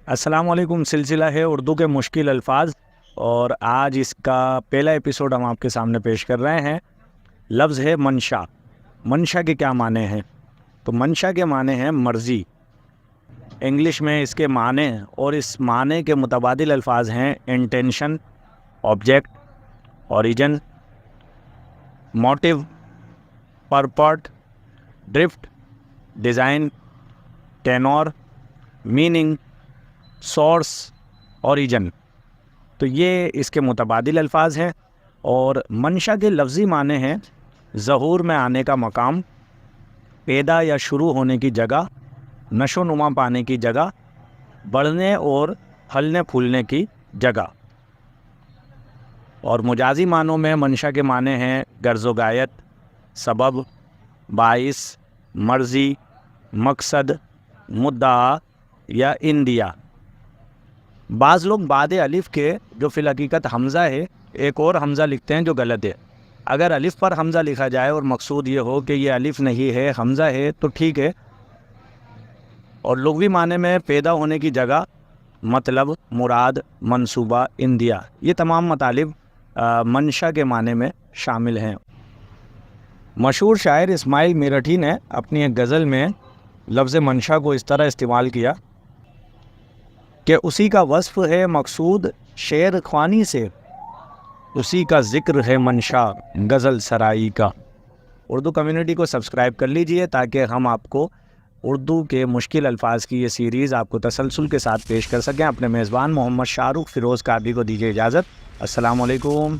अस्सलाम वालेकुम। सिलसिला है उर्दू के मुश्किल अल्फाज और आज इसका पहला एपिसोड हम आपके सामने पेश कर रहे हैं। लफ्ज़ है मंशा। मंशा के क्या माने हैं? तो मंशा के माने हैं मर्ज़ी। इंग्लिश में इसके माने और इस माने के मुतबादिल अल्फाज हैं intention, object, origin, motive, purport, drift, design, tenure, meaning, source, origin. तो ये इसके मुतबादिल अल्फाज हैं। और मंशा के लफ्ज़ी माने हैं ज़हूर में आने का मकाम, पैदा या शुरू होने की जगह, नशो नुमा पाने की जगह, बढ़ने और फलने फूलने की जगह। और मुजाजी मानों में मंशा के माने हैं गर्ज़ो गायत, सबब, बाइस, मर्ज़ी, मकसद, मुद्दा या इंदिया। बाज़ लोग बाद अलिफ़ के जो फ़िल हकीकत हमज़ा है एक और हमज़ा लिखते हैं जो गलत है। अगर अलिफ़ पर हमज़ा लिखा जाए और मकसूद ये हो कि ये अलिफ़ नहीं है हमज़ा है तो ठीक है। और लुग़वी माने में पैदा होने की जगह, मतलब, मुराद, मंसूबा, इंदिया, ये तमाम मतालिब मंशा के माने में शामिल हैं। मशहूर शायर इस्माइल मेरठी ने अपनी एक गज़ल में लफ्ज़ मंशा को इस तरह इस्तेमाल किया कि उसी का वस्फ़ है मकसूद शेर ख्वानी से, उसी का ज़िक्र है मंशा गज़ल सराई का। उर्दू कम्युनिटी को सब्सक्राइब कर लीजिए ताकि हम आपको उर्दू के मुश्किल अल्फाज की ये सीरीज़ आपको तसलसल के साथ पेश कर सकें। अपने मेज़बान मोहम्मद शाहरुख फ़िरोज़ काबी को दीजिए इजाज़त। अस्सलाम वालेकुम।